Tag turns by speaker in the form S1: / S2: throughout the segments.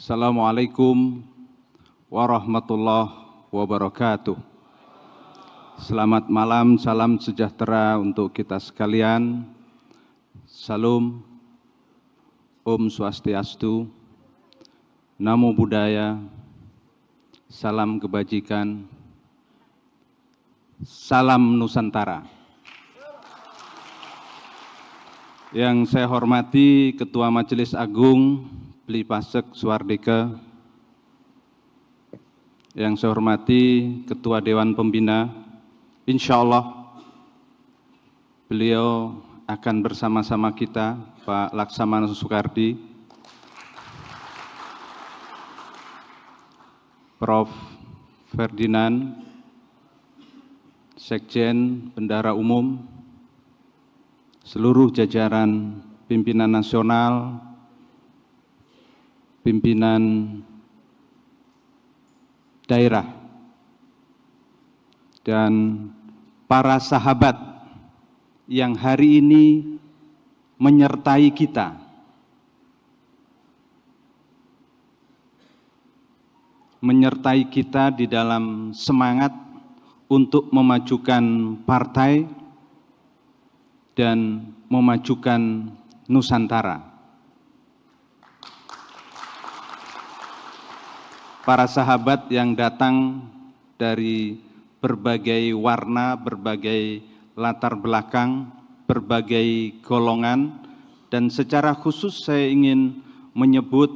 S1: Assalamualaikum warahmatullahi wabarakatuh. Selamat malam, salam sejahtera untuk kita sekalian. Salam, Om Swastiastu, Namo Buddhaya, salam kebajikan, salam Nusantara. Yang saya hormati Ketua Majelis Agung Bli Pasek Suardike, yang saya hormati Ketua Dewan Pembina, insya Allah beliau akan bersama-sama kita, Pak Laksamana Soekardi, Prof. Ferdinand, Sekjen Bendahara Umum, seluruh jajaran pimpinan nasional, pimpinan daerah, dan para sahabat yang hari ini menyertai kita. Menyertai kita di dalam semangat untuk memajukan partai dan memajukan Nusantara. Para sahabat yang datang dari berbagai warna, berbagai latar belakang, berbagai golongan, dan secara khusus saya ingin menyebut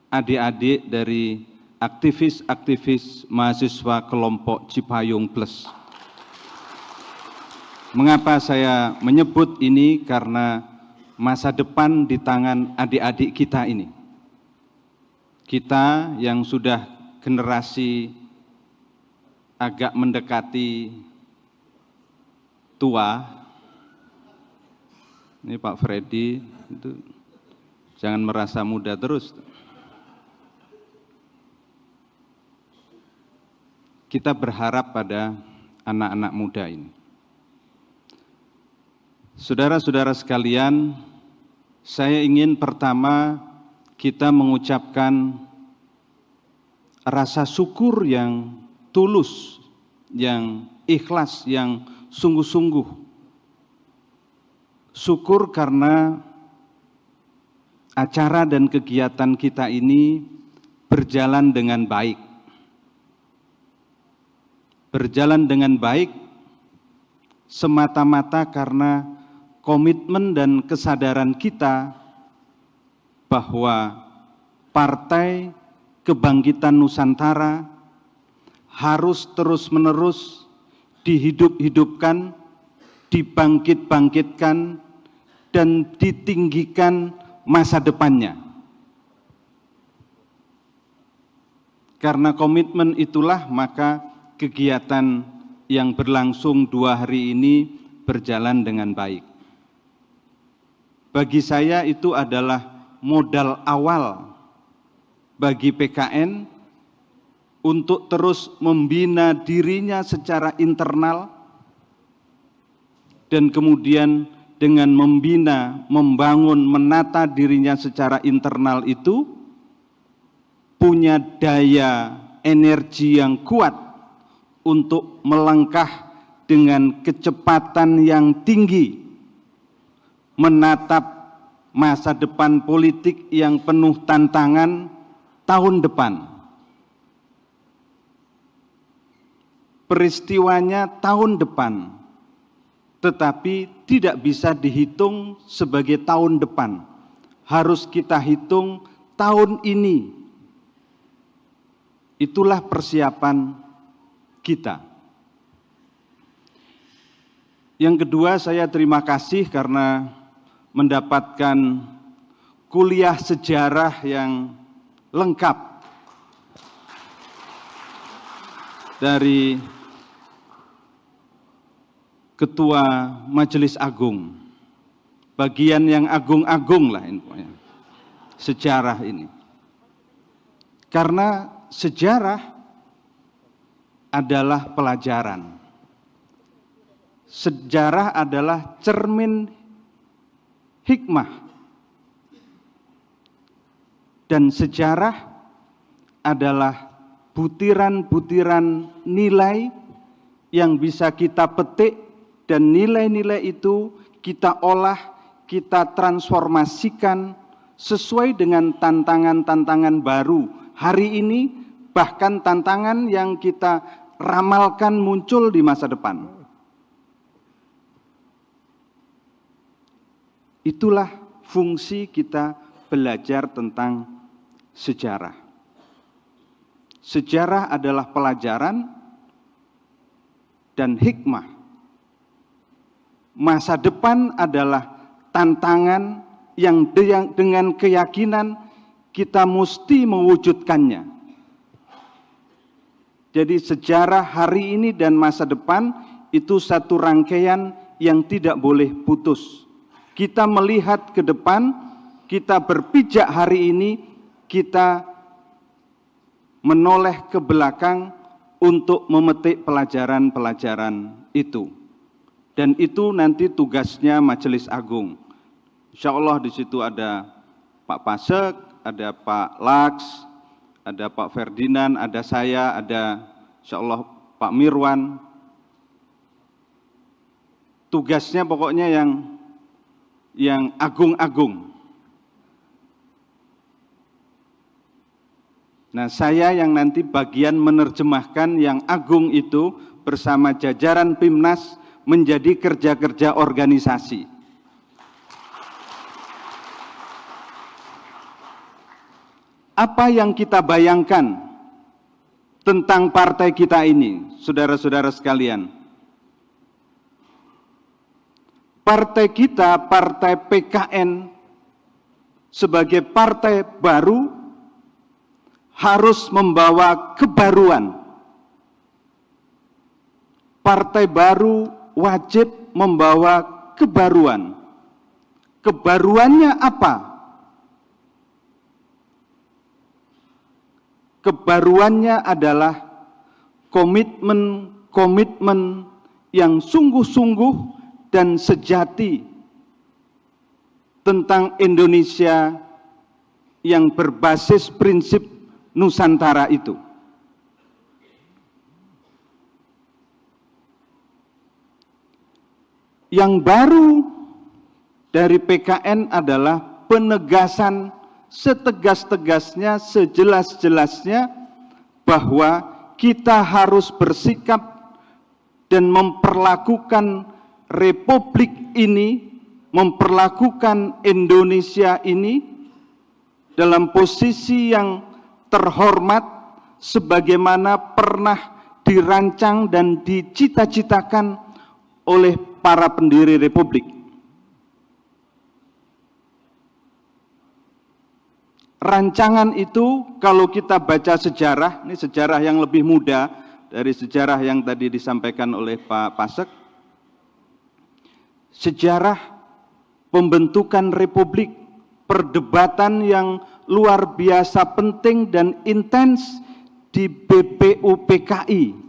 S1: adik-adik dari aktivis-aktivis mahasiswa kelompok Cipayung Plus. Mengapa saya menyebut ini? Karena masa depan di tangan adik-adik kita ini. Kita yang sudah generasi agak mendekati tua, ini Pak Freddy, itu jangan merasa muda terus. Kita berharap pada anak-anak muda ini. Saudara-saudara sekalian, saya ingin pertama kita mengucapkan rasa syukur yang tulus, yang ikhlas, yang sungguh-sungguh. Syukur karena acara dan kegiatan kita ini berjalan dengan baik. Berjalan dengan baik semata-mata karena komitmen dan kesadaran kita bahwa Partai Kebangkitan Nusantara harus terus-menerus dihidup-hidupkan, dibangkit-bangkitkan, dan ditinggikan masa depannya. Karena komitmen itulah maka kegiatan yang berlangsung 2 hari ini berjalan dengan baik. Bagi saya itu adalah modal awal bagi PKN untuk terus membina dirinya secara internal dan kemudian dengan membina, membangun, menata dirinya secara internal itu punya daya energi yang kuat untuk melangkah dengan kecepatan yang tinggi menatap masa depan politik yang penuh tantangan tahun depan. Peristiwanya tahun depan, tetapi tidak bisa dihitung sebagai tahun depan. Harus kita hitung tahun ini. Itulah persiapan kita. Yang kedua, saya terima kasih karena mendapatkan kuliah sejarah yang lengkap dari Ketua Majelis Agung. Bagian yang agung-agung lah infonya, sejarah ini. Karena sejarah adalah pelajaran. Sejarah adalah cermin hikmah. Dan sejarah adalah butiran-butiran nilai yang bisa kita petik, dan nilai-nilai itu kita olah, kita transformasikan sesuai dengan tantangan-tantangan baru hari ini, bahkan tantangan yang kita ramalkan muncul di masa depan. Itulah fungsi kita belajar tentang sejarah. Sejarah adalah pelajaran dan hikmah. Masa depan adalah tantangan yang dengan keyakinan kita mesti mewujudkannya. Jadi sejarah hari ini dan masa depan itu satu rangkaian yang tidak boleh putus. Kita melihat ke depan, kita berpijak hari ini, kita menoleh ke belakang untuk memetik pelajaran-pelajaran itu. Dan itu nanti tugasnya Majelis Agung. Insya Allah di situ ada Pak Pasek, ada Pak Laks, ada Pak Ferdinand, ada saya, ada insya Allah Pak Mirwan. Tugasnya pokoknya yang agung-agung. Nah, saya yang nanti bagian menerjemahkan yang agung itu bersama jajaran PIMNAS menjadi kerja-kerja organisasi. Apa yang kita bayangkan tentang partai kita ini, saudara-saudara sekalian? Partai kita, partai PKN, sebagai partai baru, harus membawa kebaruan. Partai baru wajib membawa kebaruan. Kebaruannya apa? Kebaruannya adalah komitmen yang sungguh-sungguh dan sejati tentang Indonesia yang berbasis prinsip Nusantara itu. Yang baru dari PKN adalah penegasan setegas-tegasnya, sejelas-jelasnya bahwa kita harus bersikap dan memperlakukan Republik ini, memperlakukan Indonesia ini dalam posisi yang terhormat sebagaimana pernah dirancang dan dicita-citakan oleh para pendiri Republik. Rancangan itu kalau kita baca sejarah, ini sejarah yang lebih muda dari sejarah yang tadi disampaikan oleh Pak Pasek, sejarah pembentukan Republik, perdebatan yang luar biasa penting dan intens di BPUPKI.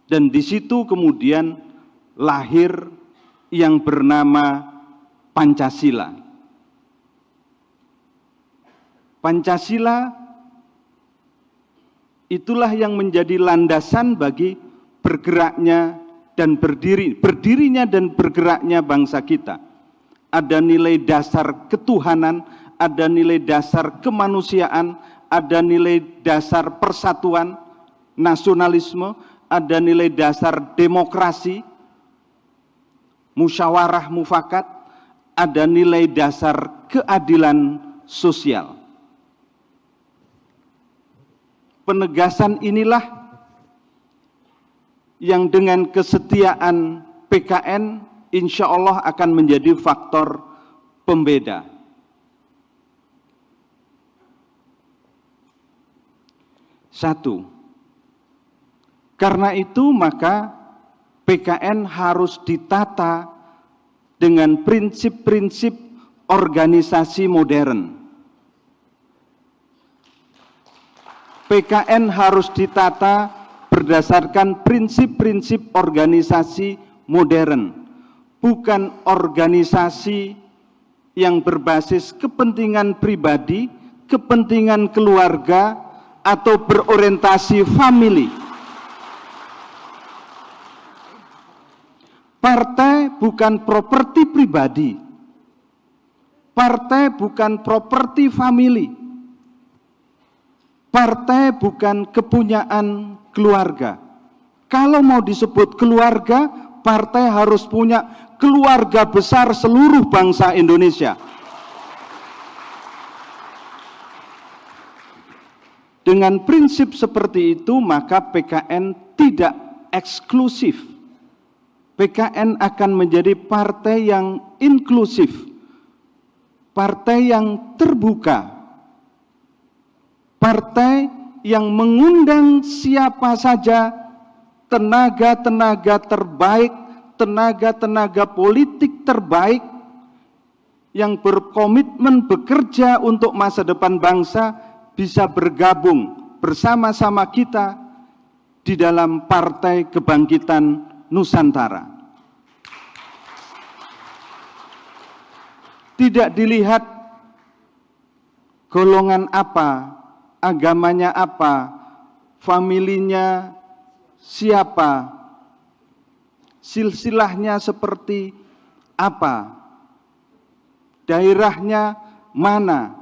S1: Dan di situ kemudian lahir yang bernama Pancasila. Pancasila itulah yang menjadi landasan bagi bergeraknya dan berdirinya dan bergeraknya bangsa kita. Ada nilai dasar ketuhanan, ada nilai dasar kemanusiaan, ada nilai dasar persatuan, nasionalisme, ada nilai dasar demokrasi, musyawarah mufakat, ada nilai dasar keadilan sosial. Penegasan inilah yang dengan kesetiaan PKN insya Allah akan menjadi faktor pembeda. Satu, karena itu maka PKN harus ditata dengan prinsip-prinsip organisasi modern. PKN harus ditata berdasarkan prinsip-prinsip organisasi modern, bukan organisasi yang berbasis kepentingan pribadi, kepentingan keluarga, atau berorientasi famili. Partai bukan properti pribadi. Partai bukan properti famili. Partai bukan kepunyaan keluarga. Kalau mau disebut keluarga, partai harus punya keluarga besar seluruh bangsa Indonesia. Dengan prinsip seperti itu, maka PKN tidak eksklusif. PKN akan menjadi partai yang inklusif, partai yang terbuka, partai yang mengundang siapa saja, tenaga-tenaga terbaik, tenaga-tenaga politik terbaik yang berkomitmen bekerja untuk masa depan bangsa bisa bergabung bersama-sama kita di dalam Partai Kebangkitan Nusantara. Tidak dilihat golongan apa, agamanya apa, familinya siapa, silsilahnya seperti apa, daerahnya mana,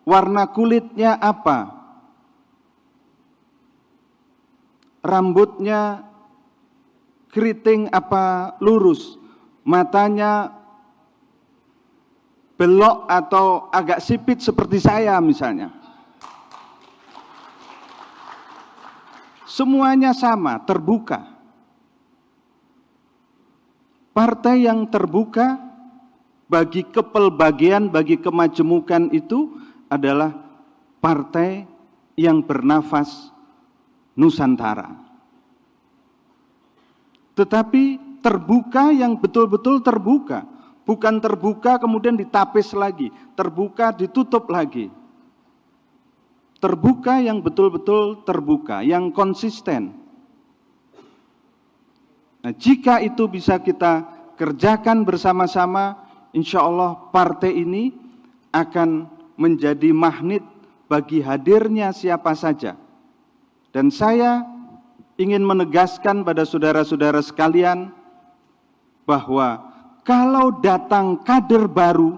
S1: warna kulitnya apa, rambutnya keriting apa lurus, matanya belok atau agak sipit seperti saya misalnya. Semuanya sama, terbuka. Partai yang terbuka bagi kepelbagian, bagi kemajemukan itu adalah partai yang bernafas Nusantara. Tetapi terbuka yang betul-betul terbuka. Bukan terbuka kemudian ditapis lagi, terbuka ditutup lagi. Terbuka yang betul-betul terbuka, yang konsisten. Nah, jika itu bisa kita kerjakan bersama-sama, insya Allah partai ini akan menjadi magnet bagi hadirnya siapa saja. Dan saya ingin menegaskan pada saudara-saudara sekalian bahwa kalau datang kader baru,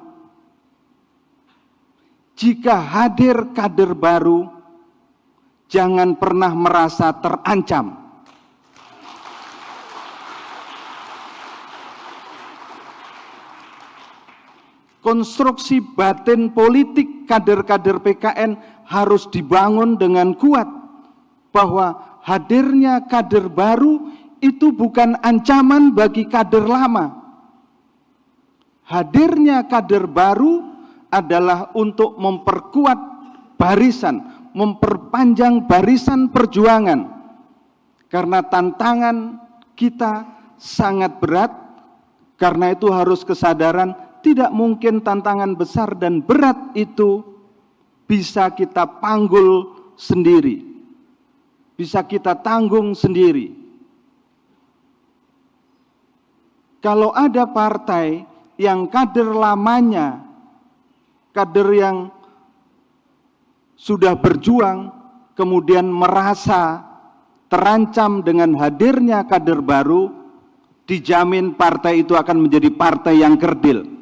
S1: jika hadir kader baru, jangan pernah merasa terancam. Konstruksi batin politik kader-kader PKN harus dibangun dengan kuat, bahwa hadirnya kader baru itu bukan ancaman bagi kader lama. Hadirnya kader baru adalah untuk memperkuat barisan, memperpanjang barisan perjuangan. Karena tantangan kita sangat berat, karena itu harus kesadaran tidak mungkin tantangan besar dan berat itu bisa kita panggul sendiri, bisa kita tanggung sendiri. Kalau ada partai yang kader lamanya, kader yang sudah berjuang, kemudian merasa terancam dengan hadirnya kader baru, dijamin partai itu akan menjadi partai yang kerdil.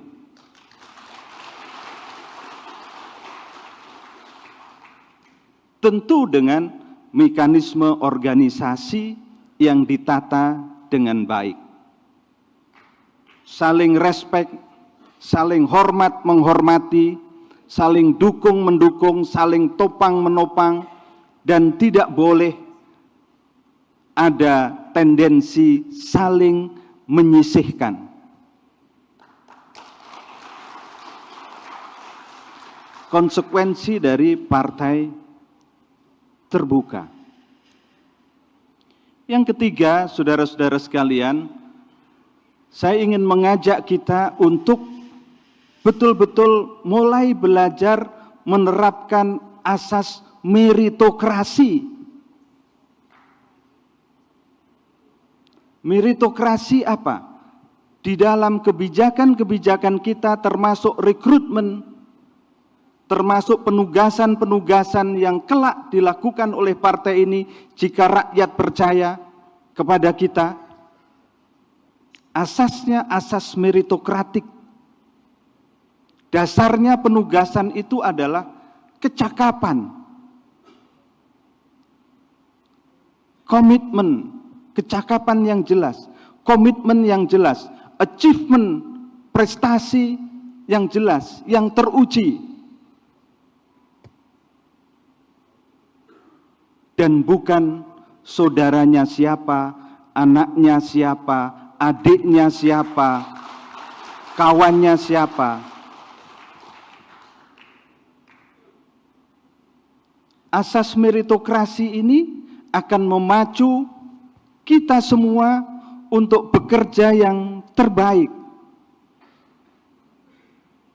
S1: Tentu dengan mekanisme organisasi yang ditata dengan baik. Saling respek, saling hormat menghormati, saling dukung mendukung, saling topang menopang, dan tidak boleh ada tendensi saling menyisihkan. Konsekuensi dari partai terbuka. Yang ketiga, saudara-saudara sekalian, saya ingin mengajak kita untuk betul-betul mulai belajar menerapkan asas meritokrasi. Meritokrasi apa? di dalam kebijakan-kebijakan kita, termasuk rekrutmen, termasuk penugasan-penugasan yang kelak dilakukan oleh partai ini jika rakyat percaya kepada kita. Asasnya asas meritokratik. Dasarnya penugasan itu adalah kecakapan, komitmen, kecakapan yang jelas, komitmen yang jelas, achievement, prestasi yang jelas, yang teruji. Dan bukan saudaranya siapa, anaknya siapa, adiknya siapa, kawannya siapa. Asas meritokrasi ini akan memacu kita semua untuk bekerja yang terbaik.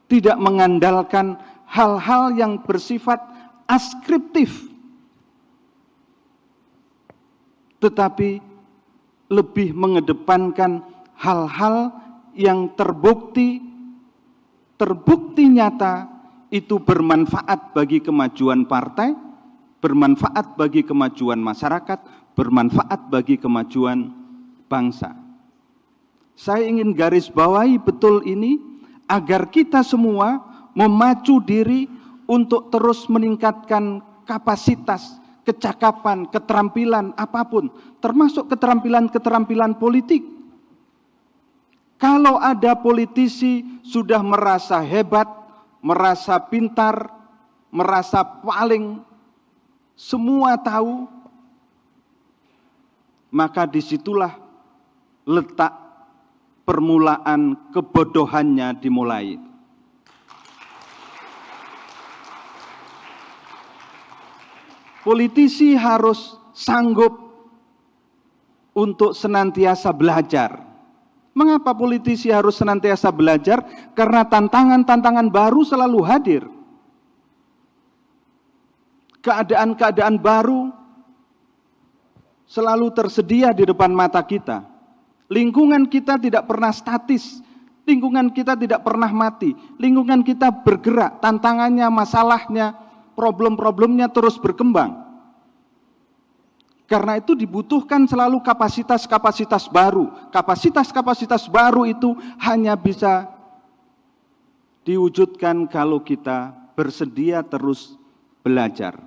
S1: Tidak mengandalkan hal-hal yang bersifat askriptif, tetapi lebih mengedepankan hal-hal yang terbukti nyata itu bermanfaat bagi kemajuan partai, bermanfaat bagi kemajuan masyarakat, bermanfaat bagi kemajuan bangsa. Saya ingin garis bawahi betul ini agar kita semua memacu diri untuk terus meningkatkan kapasitas, kecakapan, keterampilan apapun, termasuk keterampilan-keterampilan politik. Kalau ada politisi sudah merasa hebat, merasa pintar, merasa paling semua tahu, maka disitulah letak permulaan kebodohannya dimulai. Politisi harus sanggup untuk senantiasa belajar. Mengapa politisi harus senantiasa belajar? Karena tantangan-tantangan baru selalu hadir. Keadaan-keadaan baru selalu tersedia di depan mata kita. Lingkungan kita tidak pernah statis, lingkungan kita tidak pernah mati, lingkungan kita bergerak, tantangannya, masalahnya, problem-problemnya terus berkembang. Karena itu dibutuhkan selalu kapasitas-kapasitas baru. Kapasitas-kapasitas baru itu hanya bisa diwujudkan kalau kita bersedia terus belajar.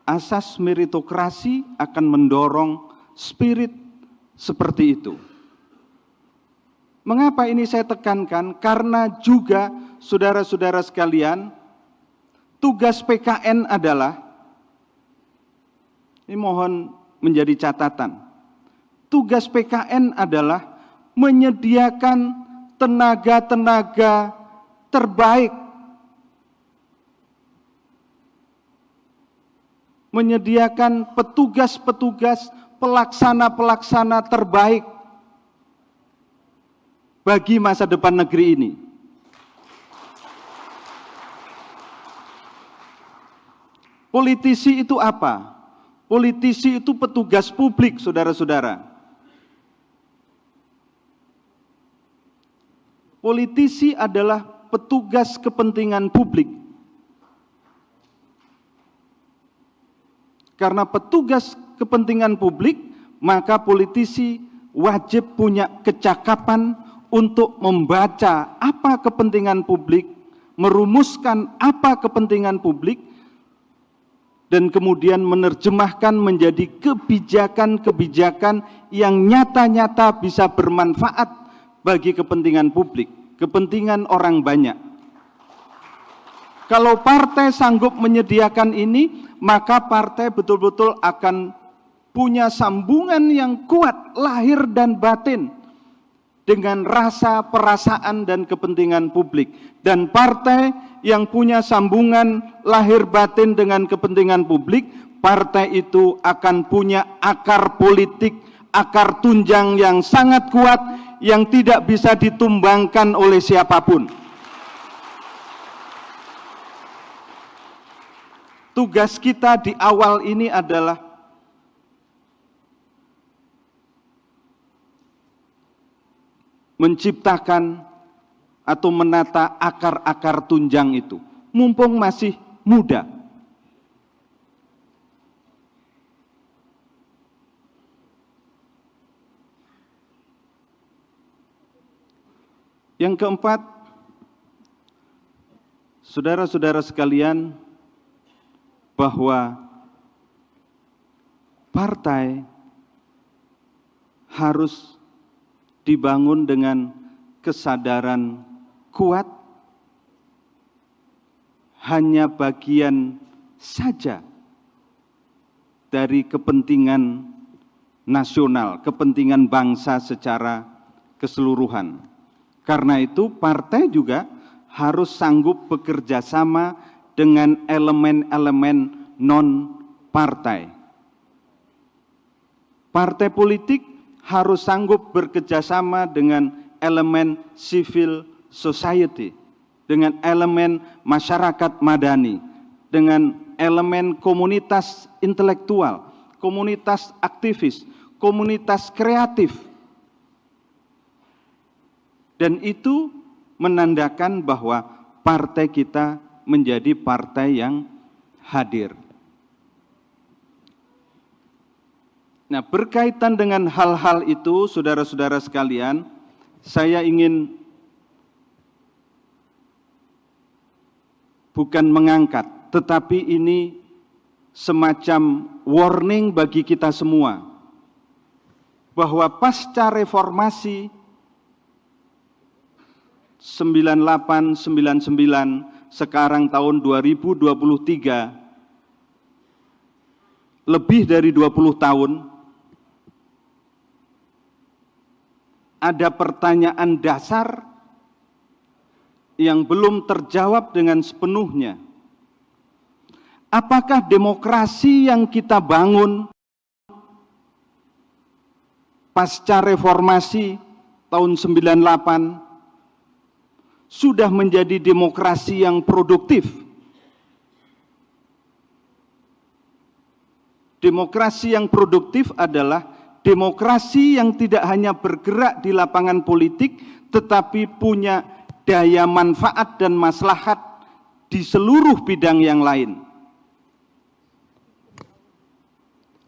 S1: Asas meritokrasi akan mendorong spirit seperti itu. Mengapa ini saya tekankan? Karena juga saudara-saudara sekalian, tugas PKN adalah, ini mohon menjadi catatan, tugas PKN adalah menyediakan tenaga-tenaga terbaik, menyediakan petugas-petugas, pelaksana-pelaksana terbaik bagi masa depan negeri ini. Politisi itu apa? Politisi itu petugas publik, saudara-saudara. Politisi adalah petugas kepentingan publik. Karena petugas kepentingan publik, maka politisi wajib punya kecakapan untuk membaca apa kepentingan publik, merumuskan apa kepentingan publik, dan kemudian menerjemahkan menjadi kebijakan-kebijakan yang nyata-nyata bisa bermanfaat bagi kepentingan publik, kepentingan orang banyak. Kalau partai sanggup menyediakan ini, maka partai betul-betul akan punya sambungan yang kuat lahir dan batin dengan rasa, perasaan, dan kepentingan publik. Dan partai yang punya sambungan lahir batin dengan kepentingan publik, partai itu akan punya akar politik, akar tunjang yang sangat kuat, yang tidak bisa ditumbangkan oleh siapapun. Tugas kita di awal ini adalah menciptakan atau menata akar-akar tunjang itu, mumpung masih muda. Yang keempat, saudara-saudara sekalian, bahwa partai harus dibangun dengan kesadaran kuat, hanya bagian saja dari kepentingan nasional, kepentingan bangsa secara keseluruhan. Karena itu partai juga harus sanggup bekerja sama dengan elemen-elemen non-partai. Partai politik harus sanggup bekerjasama dengan elemen civil society, dengan elemen masyarakat madani, dengan elemen komunitas intelektual, komunitas aktivis, komunitas kreatif. Dan itu menandakan bahwa partai kita menjadi partai yang hadir. Nah, berkaitan dengan hal-hal itu, saudara-saudara sekalian, saya ingin bukan mengangkat, tetapi ini semacam warning bagi kita semua, bahwa pasca reformasi 98-99, sekarang tahun 2023, lebih dari 20 tahun, ada pertanyaan dasar yang belum terjawab dengan sepenuhnya. Apakah demokrasi yang kita bangun pasca reformasi tahun 98 sudah menjadi demokrasi yang produktif? Demokrasi yang produktif adalah demokrasi yang tidak hanya bergerak di lapangan politik, tetapi punya daya manfaat dan maslahat di seluruh bidang yang lain.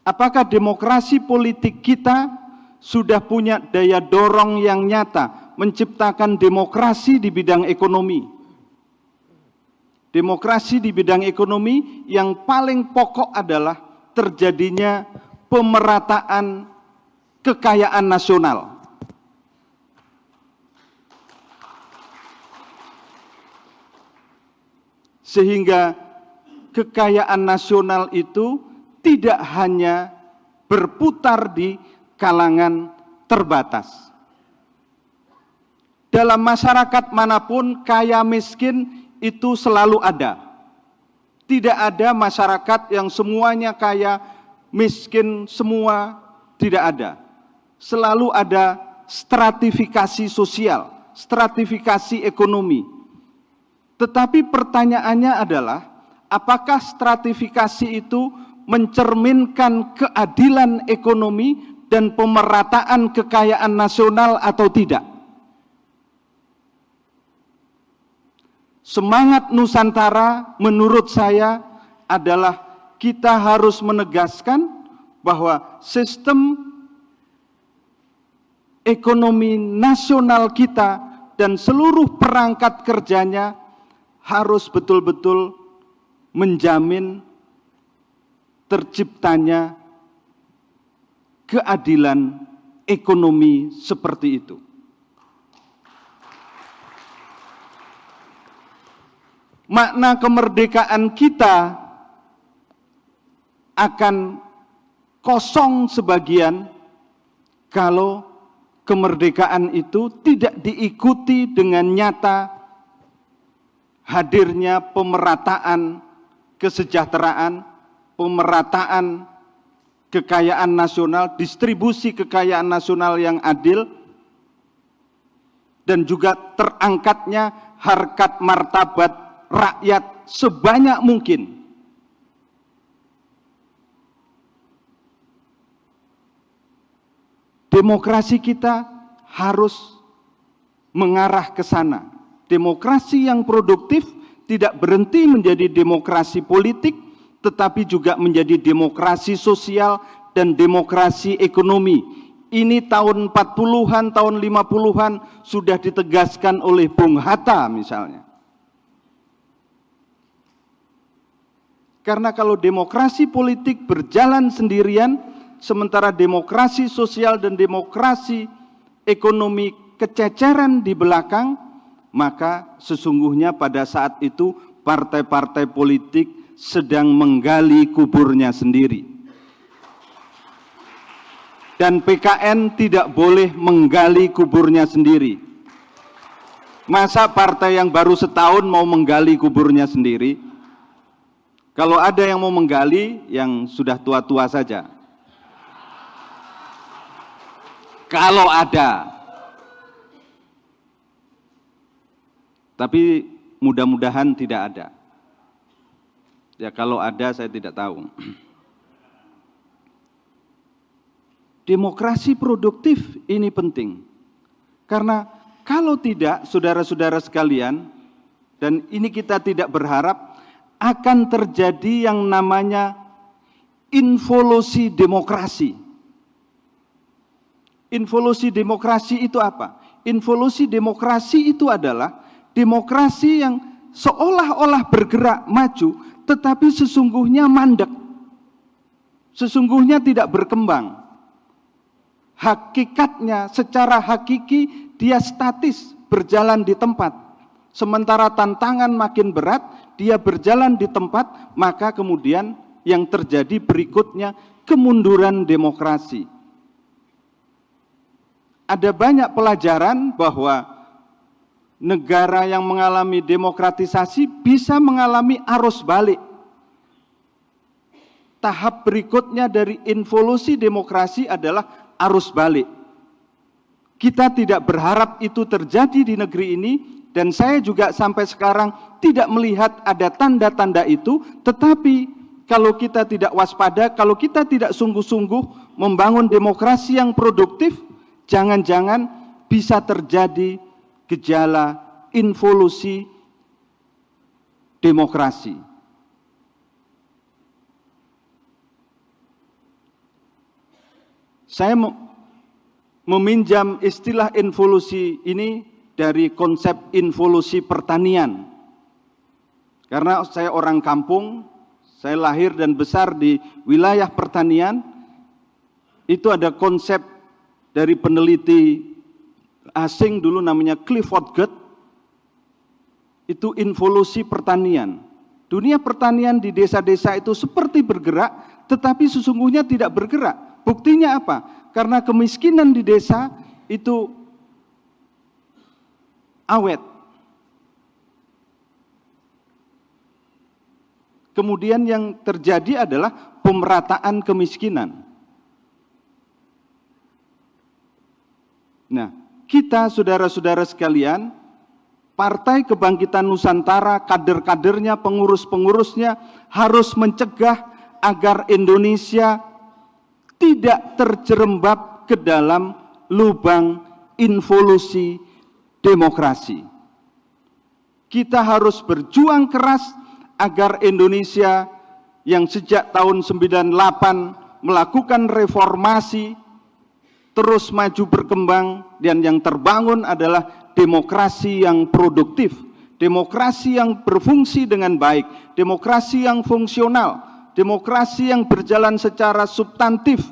S1: Apakah demokrasi politik kita sudah punya daya dorong yang nyata menciptakan demokrasi di bidang ekonomi? Demokrasi di bidang ekonomi yang paling pokok adalah terjadinya pemerataan kekayaan nasional. Sehingga kekayaan nasional itu tidak hanya berputar di kalangan terbatas. Dalam masyarakat manapun, kaya miskin itu selalu ada. Tidak ada masyarakat yang semuanya kaya, miskin semua, tidak ada. Selalu ada stratifikasi sosial, stratifikasi ekonomi. Tetapi pertanyaannya adalah, apakah stratifikasi itu mencerminkan keadilan ekonomi dan pemerataan kekayaan nasional atau tidak? Semangat Nusantara menurut saya adalah kita harus menegaskan bahwa sistem ekonomi nasional kita dan seluruh perangkat kerjanya harus betul-betul menjamin terciptanya keadilan ekonomi seperti itu. Makna kemerdekaan kita akan kosong sebagian kalau kemerdekaan itu tidak diikuti dengan nyata hadirnya pemerataan kesejahteraan, pemerataan kekayaan nasional, distribusi kekayaan nasional yang adil, dan juga terangkatnya harkat martabat rakyat sebanyak mungkin. Demokrasi kita harus mengarah ke sana. Demokrasi yang produktif tidak berhenti menjadi demokrasi politik, tetapi juga menjadi demokrasi sosial dan demokrasi ekonomi. Ini tahun 40-an, tahun 50-an sudah ditegaskan oleh Bung Hatta misalnya. Karena kalau demokrasi politik berjalan sendirian, sementara demokrasi sosial dan demokrasi ekonomi kececeran di belakang, maka sesungguhnya pada saat itu partai-partai politik sedang menggali kuburnya sendiri. Dan PKN tidak boleh menggali kuburnya sendiri. Masa partai yang baru setahun mau menggali kuburnya sendiri? Kalau ada yang mau menggali, yang sudah tua-tua saja. Kalau ada. Tapi mudah-mudahan tidak ada. Ya kalau ada saya tidak tahu. Demokrasi produktif ini penting. Karena kalau tidak, saudara-saudara sekalian, dan ini kita tidak berharap, akan terjadi yang namanya involusi demokrasi. Involusi demokrasi itu apa? Involusi demokrasi itu adalah demokrasi yang seolah-olah bergerak maju, tetapi sesungguhnya mandek. Sesungguhnya tidak berkembang. Hakikatnya, secara hakiki, dia statis, berjalan di tempat. Sementara tantangan makin berat, dia berjalan di tempat, maka kemudian yang terjadi berikutnya, kemunduran demokrasi. Ada banyak pelajaran bahwa negara yang mengalami demokratisasi bisa mengalami arus balik. Tahap berikutnya dari involusi demokrasi adalah arus balik. Kita tidak berharap itu terjadi di negeri ini, dan saya juga sampai sekarang tidak melihat ada tanda-tanda itu, tetapi kalau kita tidak waspada, kalau kita tidak sungguh-sungguh membangun demokrasi yang produktif, jangan-jangan bisa terjadi gejala involusi demokrasi. Saya meminjam istilah involusi ini dari konsep involusi pertanian. Karena saya orang kampung, saya lahir dan besar di wilayah pertanian, itu ada konsep dari peneliti asing dulu namanya Clifford Geertz, itu involusi pertanian. Dunia pertanian di desa-desa itu seperti bergerak, tetapi sesungguhnya tidak bergerak. Buktinya apa? Karena kemiskinan di desa itu awet. Kemudian yang terjadi adalah pemerataan kemiskinan. Nah, kita saudara-saudara sekalian, Partai Kebangkitan Nusantara, kader-kadernya, pengurus-pengurusnya harus mencegah agar Indonesia tidak terjerembab ke dalam lubang involusi demokrasi. Kita harus berjuang keras agar Indonesia yang sejak tahun 98 melakukan reformasi terus maju berkembang, dan yang terbangun adalah demokrasi yang produktif, demokrasi yang berfungsi dengan baik, demokrasi yang fungsional, demokrasi yang berjalan secara substantif,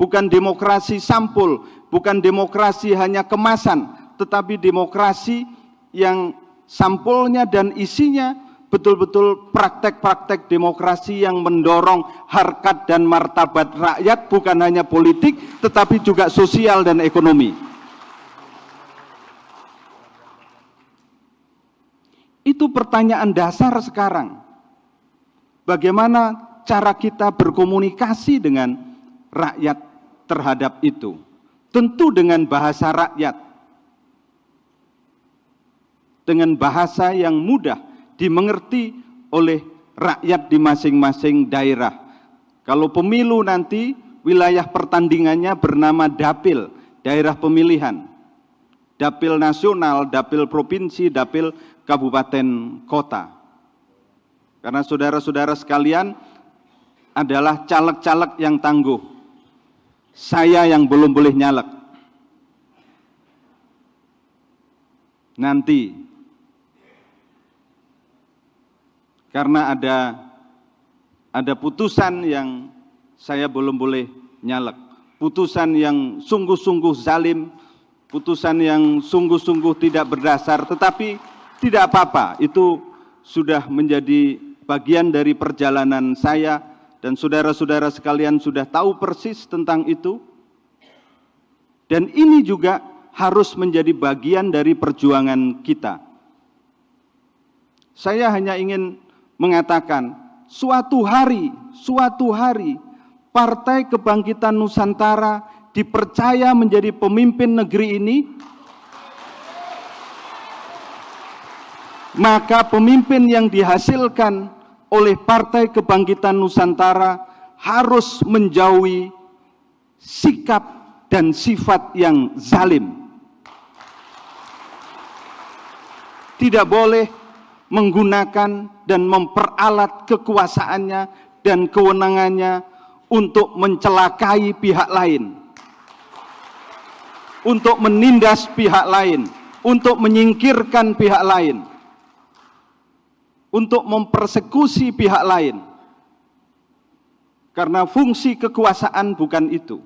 S1: bukan demokrasi sampul, bukan demokrasi hanya kemasan, tetapi demokrasi yang sampulnya dan isinya betul-betul praktek-praktek demokrasi yang mendorong harkat dan martabat rakyat, bukan hanya politik, tetapi juga sosial dan ekonomi. Itu pertanyaan dasar sekarang. Bagaimana cara kita berkomunikasi dengan rakyat terhadap itu? Tentu dengan bahasa rakyat. Dengan bahasa yang mudah dimengerti oleh rakyat di masing-masing daerah. Kalau pemilu nanti, wilayah pertandingannya bernama dapil, daerah pemilihan. dapil nasional, dapil provinsi, dapil kabupaten kota. Karena saudara-saudara sekalian adalah caleg-caleg yang tangguh. Saya yang belum boleh nyalek. Nanti, karena ada putusan yang saya belum boleh nyalek. Putusan yang sungguh-sungguh zalim, putusan yang sungguh-sungguh tidak berdasar, tetapi tidak apa-apa, itu sudah menjadi bagian dari perjalanan saya dan saudara-saudara sekalian sudah tahu persis tentang itu. Dan ini juga harus menjadi bagian dari perjuangan kita. Saya hanya ingin mengatakan, suatu hari Partai Kebangkitan Nusantara dipercaya menjadi pemimpin negeri ini, maka pemimpin yang dihasilkan oleh Partai Kebangkitan Nusantara harus menjauhi sikap dan sifat yang zalim. Tidak boleh menggunakan dan memperalat kekuasaannya dan kewenangannya untuk mencelakai pihak lain, untuk menindas pihak lain, untuk menyingkirkan pihak lain, untuk mempersekusi pihak lain. Karena fungsi kekuasaan bukan itu.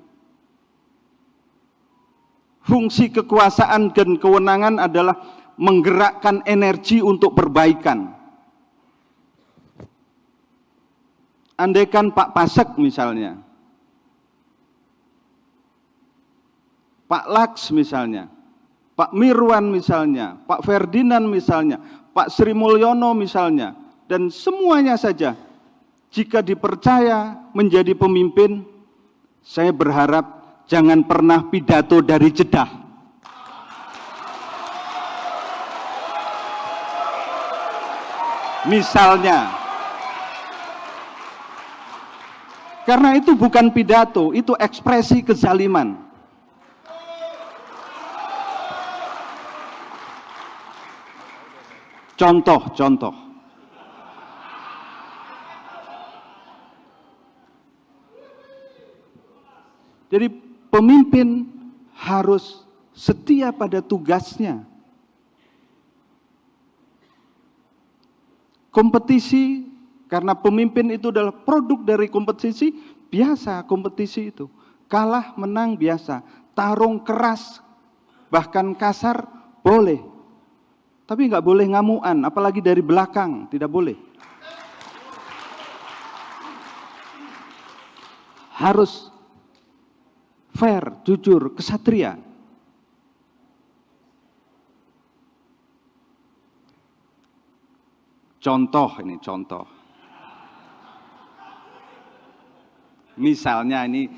S1: Fungsi kekuasaan dan kewenangan adalah menggerakkan energi untuk perbaikan. Andaikan Pak Pasek misalnya, Pak Laks misalnya, Pak Mirwan misalnya, Pak Ferdinand misalnya, Pak Sri Mulyono misalnya, dan semuanya saja, jika dipercaya menjadi pemimpin, saya berharap jangan pernah pidato dari Jeddah. Misalnya, karena itu bukan pidato, itu ekspresi kezaliman. Contoh. Jadi pemimpin harus setia pada tugasnya. Kompetisi, karena pemimpin itu adalah produk dari kompetisi, biasa kompetisi itu. Kalah, menang, biasa. Tarung keras, bahkan kasar, boleh. Tapi nggak boleh ngamuan, apalagi dari belakang, tidak boleh. Harus fair, jujur, kesatria. Contoh. Misalnya ini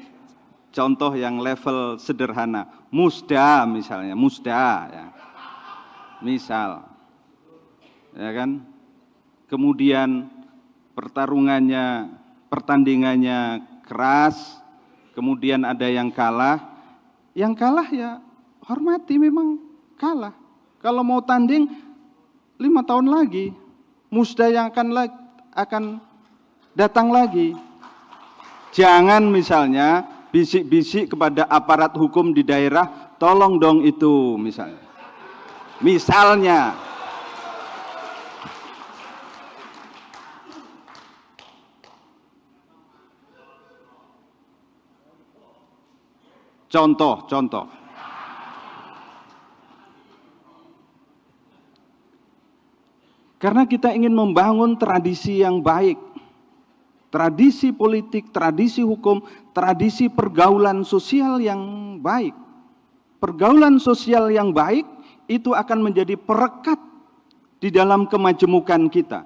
S1: contoh yang level sederhana, musda misalnya, ya. Misal, ya kan, kemudian pertandingannya keras, kemudian ada yang kalah ya hormati, memang kalah. Kalau mau tanding 5 tahun lagi, musda yang akan datang lagi. Jangan misalnya bisik-bisik kepada aparat hukum di daerah, tolong dong itu misalnya. Contoh. Karena kita ingin membangun tradisi yang baik. Tradisi politik, tradisi hukum, tradisi pergaulan sosial yang baik. Pergaulan sosial yang baik itu akan menjadi perekat di dalam kemajemukan kita.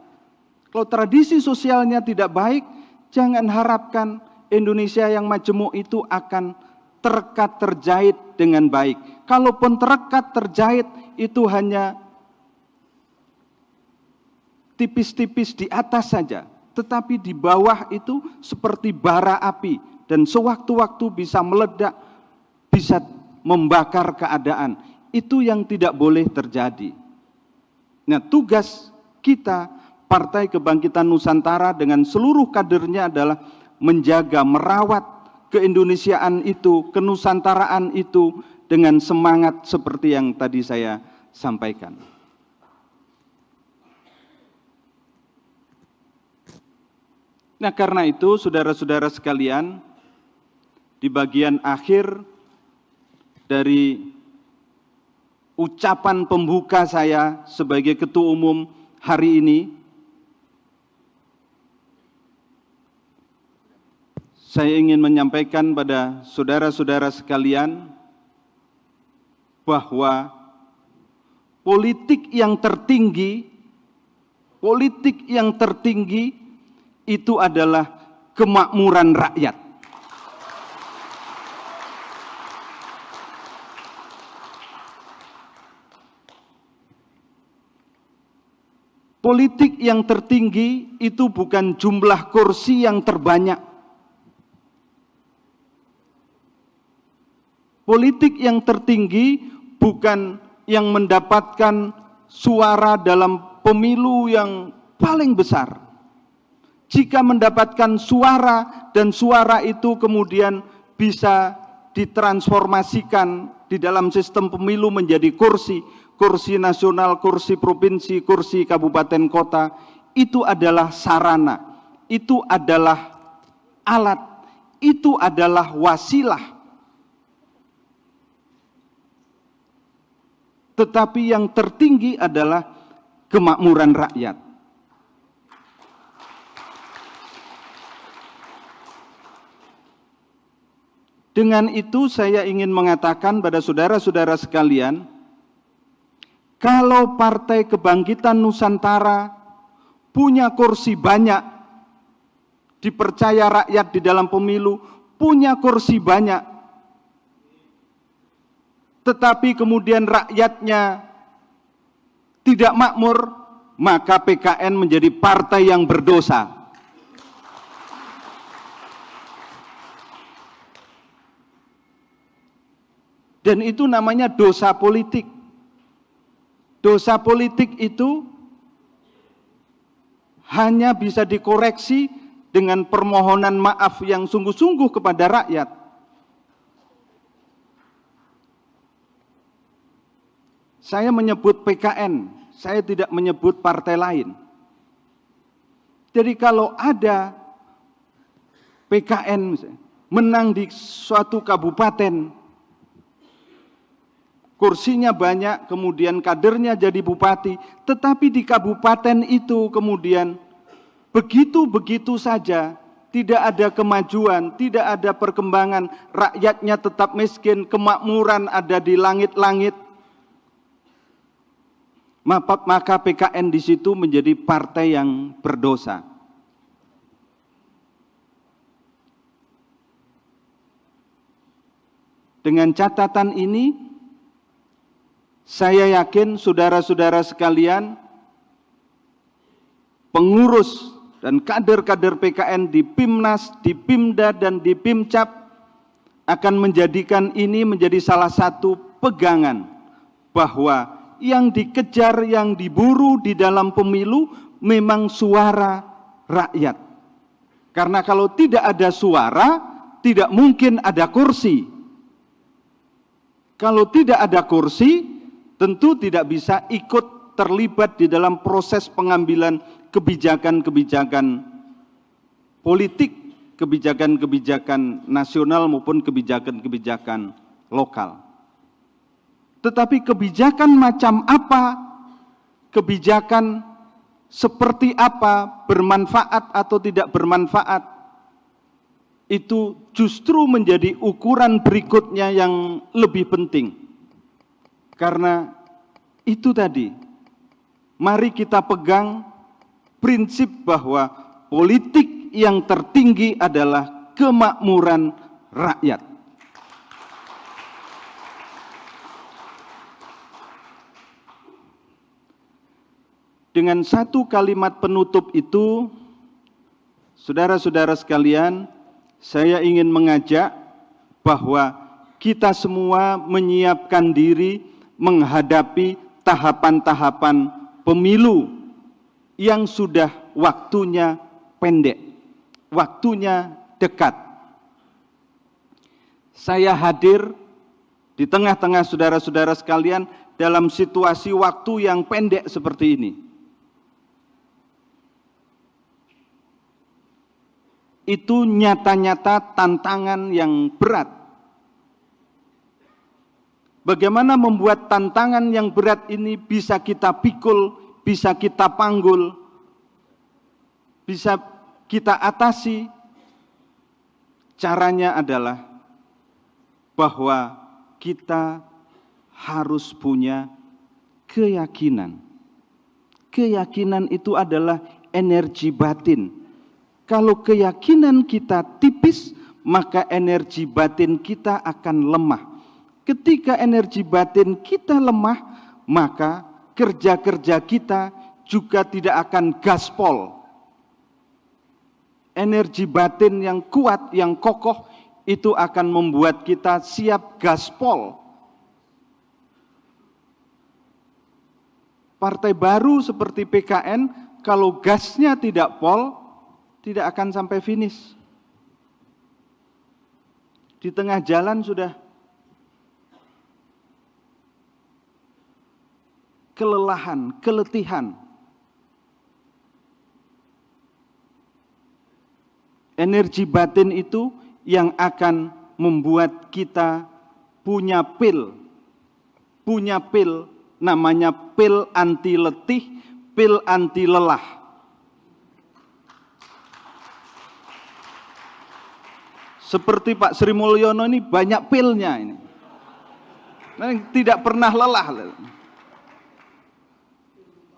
S1: Kalau tradisi sosialnya tidak baik, jangan harapkan Indonesia yang majemuk itu akan terekat terjahit dengan baik. Kalaupun terekat terjahit, itu hanya tipis-tipis di atas saja. Tetapi di bawah itu seperti bara api, dan sewaktu-waktu bisa meledak, bisa membakar keadaan. Itu yang tidak boleh terjadi. Nah, tugas kita Partai Kebangkitan Nusantara dengan seluruh kadernya adalah menjaga, merawat keindonesiaan itu, kenusantaraan itu dengan semangat seperti yang tadi saya sampaikan. Nah, karena itu saudara-saudara sekalian, di bagian akhir dari ucapan pembuka saya sebagai Ketua Umum hari ini, saya ingin menyampaikan pada saudara-saudara sekalian bahwa politik yang tertinggi itu adalah kemakmuran rakyat. Politik yang tertinggi itu bukan jumlah kursi yang terbanyak. Politik yang tertinggi bukan yang mendapatkan suara dalam pemilu yang paling besar. Jika mendapatkan suara dan suara itu kemudian bisa ditransformasikan di dalam sistem pemilu menjadi kursi, kursi nasional, kursi provinsi, kursi kabupaten kota, itu adalah sarana, itu adalah alat, itu adalah wasilah. Tetapi yang tertinggi adalah kemakmuran rakyat. Dengan itu saya ingin mengatakan pada saudara-saudara sekalian, kalau Partai Kebangkitan Nusantara punya kursi banyak, dipercaya rakyat di dalam pemilu, punya kursi banyak, tetapi kemudian rakyatnya tidak makmur, maka PKN menjadi partai yang berdosa. Dan itu namanya dosa politik. Dosa politik itu hanya bisa dikoreksi dengan permohonan maaf yang sungguh-sungguh kepada rakyat. Saya menyebut PKN, saya tidak menyebut partai lain. Jadi kalau ada PKN menang di suatu kabupaten, kursinya banyak, kemudian kadernya jadi bupati, tetapi di kabupaten itu kemudian begitu-begitu saja, tidak ada kemajuan, tidak ada perkembangan, rakyatnya tetap miskin, kemakmuran ada di langit-langit, maka PKN di situ menjadi partai yang berdosa. Dengan catatan ini, saya yakin saudara-saudara sekalian, pengurus dan kader-kader PKN di PIMNAS, di PIMDA, dan di PIMCAP akan menjadikan ini menjadi salah satu pegangan bahwa yang dikejar, yang diburu di dalam pemilu memang suara rakyat. Karena kalau tidak ada suara, tidak mungkin ada kursi. Kalau tidak ada kursi, tentu tidak bisa ikut terlibat di dalam proses pengambilan kebijakan-kebijakan politik, kebijakan-kebijakan nasional maupun kebijakan-kebijakan lokal. Tetapi kebijakan macam apa, kebijakan seperti apa, bermanfaat atau tidak bermanfaat, itu justru menjadi ukuran berikutnya yang lebih penting. Karena itu tadi, mari kita pegang prinsip bahwa politik yang tertinggi adalah kemakmuran rakyat. Dengan satu kalimat penutup itu, saudara-saudara sekalian, saya ingin mengajak bahwa kita semua menyiapkan diri menghadapi tahapan-tahapan pemilu yang sudah waktunya pendek, waktunya dekat. Saya hadir di tengah-tengah saudara-saudara sekalian dalam situasi waktu yang pendek seperti ini. Itu nyata-nyata tantangan yang berat. Bagaimana membuat tantangan yang berat ini bisa kita pikul, bisa kita panggul, bisa kita atasi? Caranya adalah bahwa kita harus punya keyakinan. Keyakinan itu adalah energi batin. Kalau keyakinan kita tipis, maka energi batin kita akan lemah. Ketika energi batin kita lemah, maka kerja-kerja kita juga tidak akan gaspol. Energi batin yang kuat, yang kokoh, itu akan membuat kita siap gaspol. Partai baru seperti PKN, kalau gasnya tidak pol, tidak akan sampai finish. Di tengah jalan sudah kelelahan, keletihan. Energi batin itu yang akan membuat kita punya pil namanya pil anti letih, pil anti lelah. Seperti Pak Sri Mulyono ini banyak pilnya ini. Tidak pernah lelah.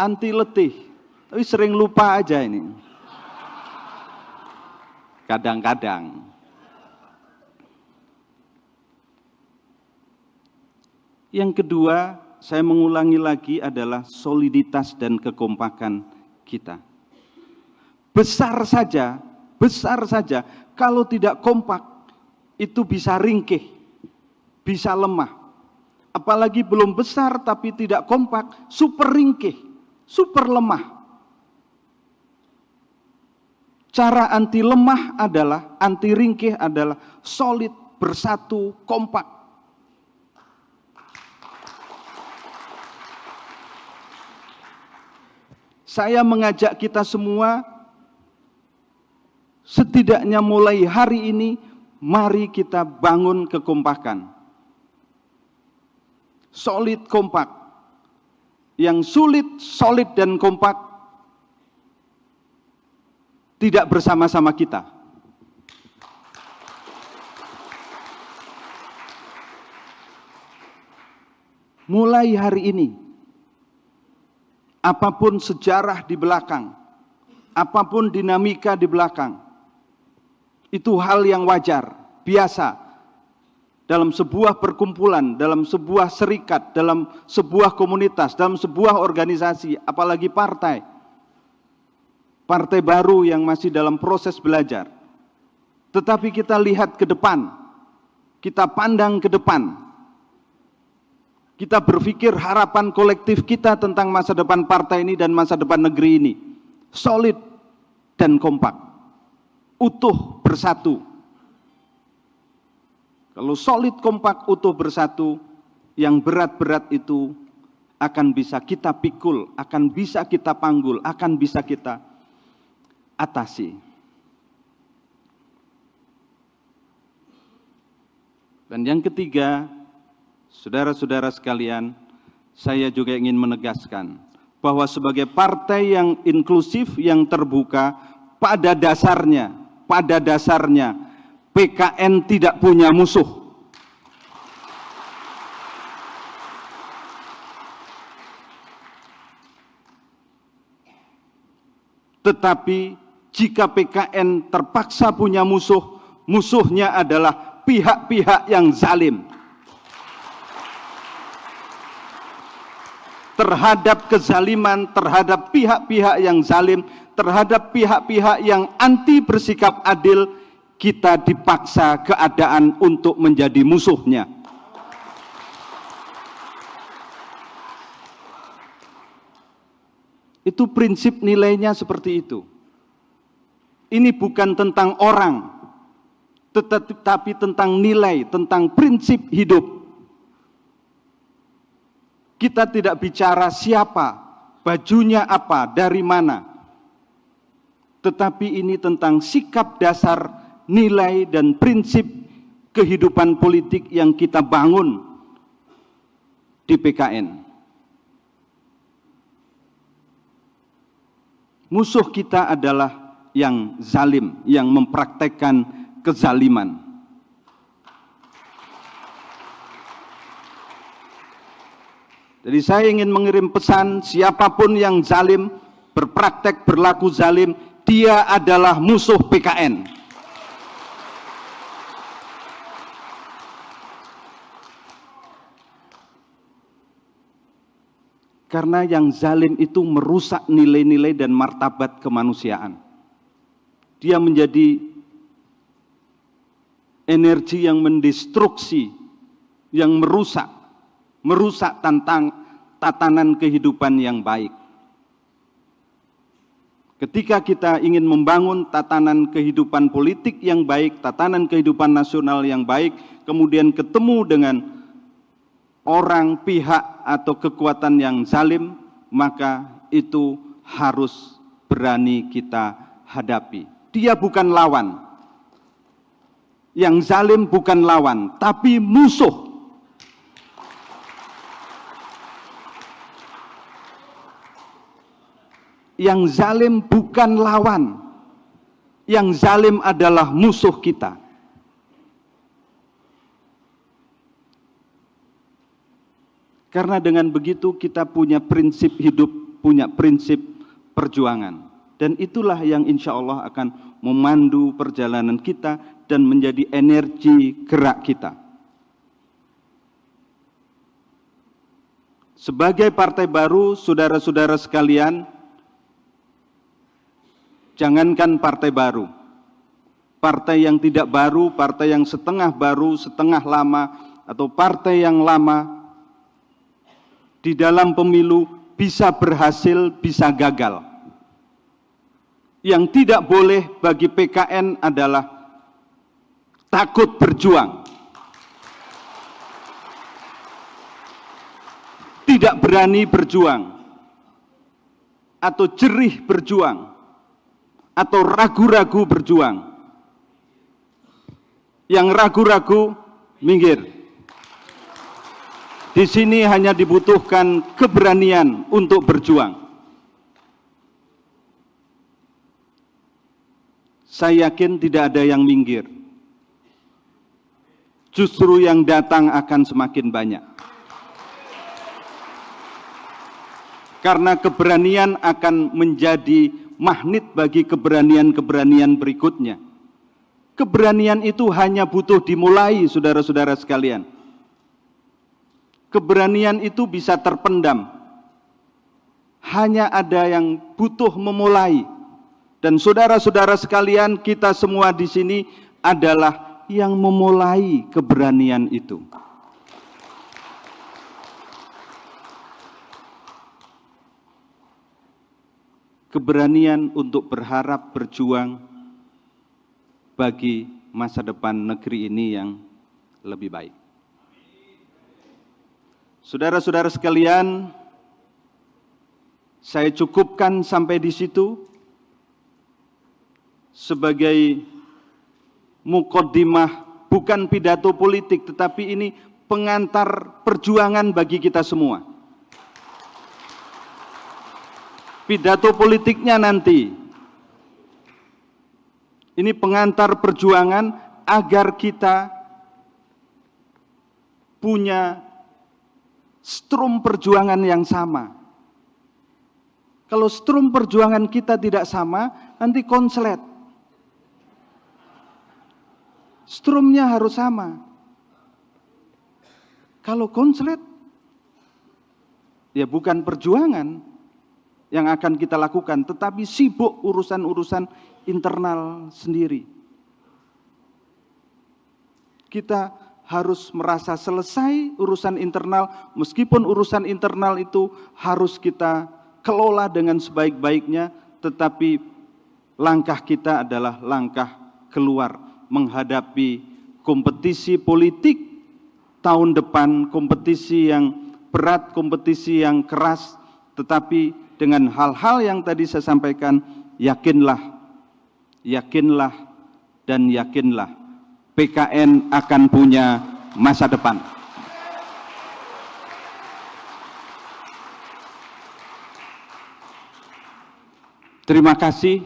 S1: Anti letih, tapi sering lupa aja ini. Kadang-kadang. Yang kedua, saya mengulangi lagi adalah soliditas dan kekompakan kita. Besar saja, kalau tidak kompak, itu bisa ringkih, bisa lemah. Apalagi belum besar tapi tidak kompak, super ringkih, super lemah. Cara anti lemah adalah, anti ringkih adalah solid, bersatu, kompak. Saya mengajak kita semua, setidaknya mulai hari ini, mari kita bangun kekompakan. Solid, kompak. Yang sulit, solid, dan kompak tidak bersama-sama kita. Mulai hari ini, apapun sejarah di belakang, apapun dinamika di belakang, itu hal yang wajar, biasa. Dalam sebuah perkumpulan, dalam sebuah serikat, dalam sebuah komunitas, dalam sebuah organisasi, apalagi partai. Partai baru yang masih dalam proses belajar. Tetapi kita lihat ke depan, kita pandang ke depan. Kita berpikir harapan kolektif kita tentang masa depan partai ini dan masa depan negeri ini. Solid dan kompak. Utuh bersatu. Kalau solid, kompak, utuh bersatu, yang berat-berat itu akan bisa kita pikul, akan bisa kita panggul, akan bisa kita atasi. Dan yang ketiga, saudara-saudara sekalian, saya juga ingin menegaskan bahwa sebagai partai yang inklusif, yang terbuka, pada dasarnya PKN tidak punya musuh. Tetapi jika PKN terpaksa punya musuh, musuhnya adalah pihak-pihak yang zalim. Terhadap kezaliman, terhadap pihak-pihak yang zalim, terhadap pihak-pihak yang anti bersikap adil, kita dipaksa keadaan untuk menjadi musuhnya. Itu prinsip nilainya seperti itu. Ini bukan tentang orang, tetapi tentang nilai, tentang prinsip hidup. Kita tidak bicara siapa, bajunya apa, dari mana. Tetapi ini tentang sikap dasar, nilai dan prinsip kehidupan politik yang kita bangun di PKN. Musuh kita adalah yang zalim, yang mempraktekkan kezaliman. Jadi saya ingin mengirim pesan, siapapun yang zalim, berpraktek berlaku zalim, dia adalah musuh PKN. Karena yang zalim itu merusak nilai-nilai dan martabat kemanusiaan. Dia menjadi energi yang mendestruksi, yang merusak tatanan kehidupan yang baik. Ketika kita ingin membangun tatanan kehidupan politik yang baik, tatanan kehidupan nasional yang baik, kemudian ketemu dengan orang, pihak, atau kekuatan yang zalim, maka itu harus berani kita hadapi. Dia bukan lawan. Yang zalim bukan lawan, tapi musuh. Yang zalim bukan lawan. Yang zalim adalah musuh kita. Karena dengan begitu kita punya prinsip hidup, punya prinsip perjuangan. Dan itulah yang insya Allah akan memandu perjalanan kita dan menjadi energi gerak kita. Sebagai partai baru, saudara-saudara sekalian, jangankan partai baru, partai yang tidak baru, partai yang setengah baru, setengah lama, atau partai yang lama, di dalam pemilu bisa berhasil, bisa gagal. Yang tidak boleh bagi PKN adalah takut berjuang, tidak berani berjuang, atau jerih berjuang, atau ragu-ragu berjuang. Yang ragu-ragu, minggir. Di sini hanya dibutuhkan keberanian untuk berjuang. Saya yakin tidak ada yang minggir. Justru yang datang akan semakin banyak. Karena keberanian akan menjadi magnet bagi keberanian-keberanian berikutnya. Keberanian itu hanya butuh dimulai, saudara-saudara sekalian. Keberanian itu bisa terpendam. Hanya ada yang butuh memulai. Dan saudara-saudara sekalian, kita semua di sini adalah yang memulai keberanian itu. Keberanian untuk berharap berjuang bagi masa depan negeri ini yang lebih baik. Saudara-saudara sekalian, saya cukupkan sampai di situ sebagai muqaddimah, bukan pidato politik, tetapi ini pengantar perjuangan bagi kita semua. Pidato politiknya nanti, ini pengantar perjuangan agar kita punya strum perjuangan yang sama. Kalau strum perjuangan kita tidak sama, nanti konslet. Strumnya harus sama. Kalau konslet, ya bukan perjuangan yang akan kita lakukan, tetapi sibuk urusan-urusan internal sendiri. Kita harus merasa selesai urusan internal, meskipun urusan internal itu harus kita kelola dengan sebaik-baiknya, tetapi langkah kita adalah langkah keluar menghadapi kompetisi politik tahun depan, kompetisi yang berat, kompetisi yang keras, tetapi dengan hal-hal yang tadi saya sampaikan, yakinlah dan yakinlah PKN akan punya masa depan. Terima kasih.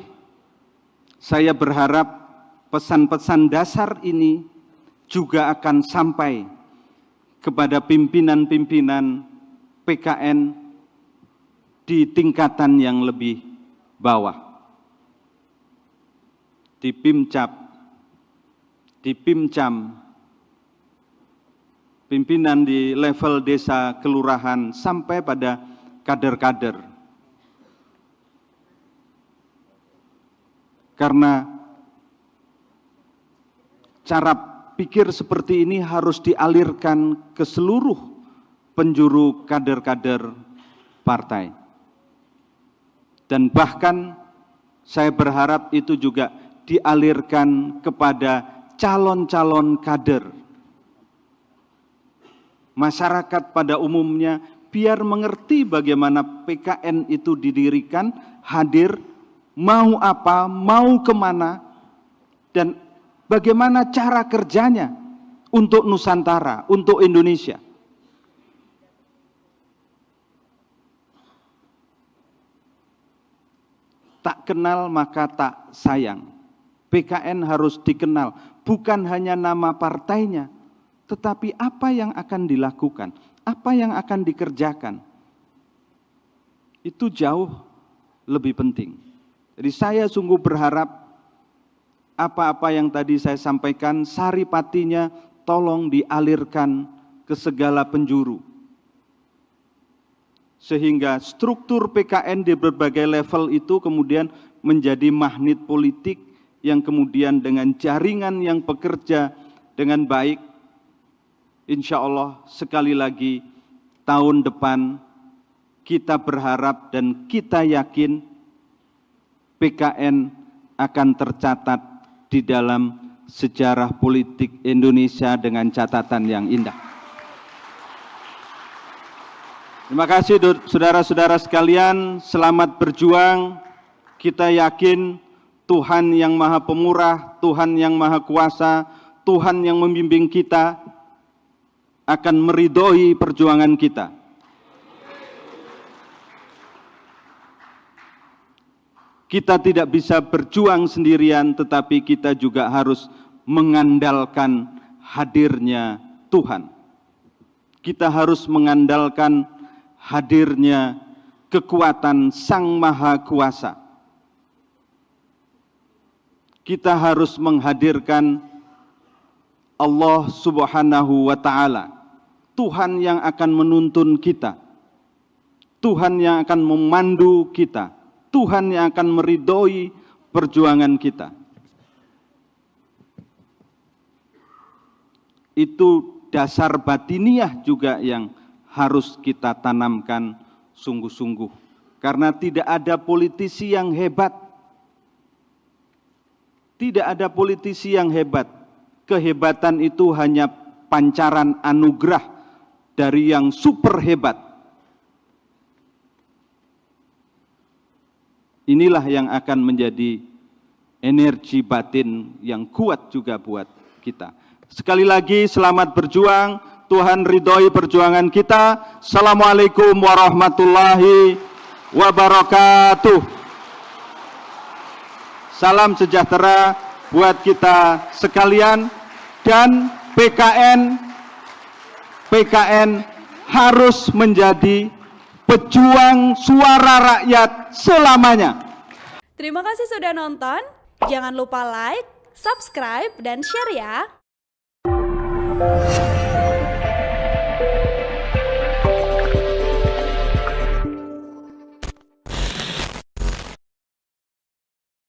S1: Saya berharap pesan-pesan dasar ini juga akan sampai kepada pimpinan-pimpinan PKN di tingkatan yang lebih bawah. Di Pimcap, di Pimcam, pimpinan di level desa, kelurahan, sampai pada kader-kader. Karena cara pikir seperti ini harus dialirkan ke seluruh penjuru kader-kader partai. Dan bahkan saya berharap itu juga dialirkan kepada calon-calon kader. Masyarakat pada umumnya biar mengerti bagaimana PKN itu didirikan, hadir, mau apa, mau kemana, dan bagaimana cara kerjanya untuk Nusantara, untuk Indonesia. Tak kenal maka tak sayang. PKN harus dikenal, bukan hanya nama partainya, tetapi apa yang akan dilakukan, apa yang akan dikerjakan. Itu jauh lebih penting. Jadi saya sungguh berharap apa-apa yang tadi saya sampaikan, saripatinya tolong dialirkan ke segala penjuru. Sehingga struktur PKN di berbagai level itu kemudian menjadi magnet politik yang kemudian dengan jaringan yang bekerja dengan baik, insya Allah sekali lagi tahun depan kita berharap dan kita yakin PKN akan tercatat di dalam sejarah politik Indonesia dengan catatan yang indah. Terima kasih saudara-saudara sekalian, selamat berjuang. Kita yakin Tuhan yang Maha Pemurah, Tuhan yang Maha Kuasa, Tuhan yang membimbing kita akan meridhoi perjuangan kita. Kita tidak bisa berjuang sendirian, tetapi kita juga harus mengandalkan hadirnya Tuhan. Kita harus mengandalkan hadirnya kekuatan Sang Maha Kuasa. Kita harus menghadirkan Allah Subhanahu wa Ta'ala, Tuhan yang akan menuntun kita, Tuhan yang akan memandu kita, Tuhan yang akan meridhoi perjuangan kita. Itu dasar batiniah juga yang harus kita tanamkan sungguh-sungguh. Karena tidak ada politisi yang hebat. Tidak ada politisi yang hebat. Kehebatan itu hanya pancaran anugerah dari yang super hebat. Inilah yang akan menjadi energi batin yang kuat juga buat kita. Sekali lagi selamat berjuang, Tuhan ridhoi perjuangan kita. Assalamualaikum warahmatullahi wabarakatuh. Salam sejahtera buat kita sekalian, dan PKN harus menjadi pejuang suara rakyat selamanya.
S2: Terima kasih sudah nonton. Jangan lupa like, subscribe, dan share ya.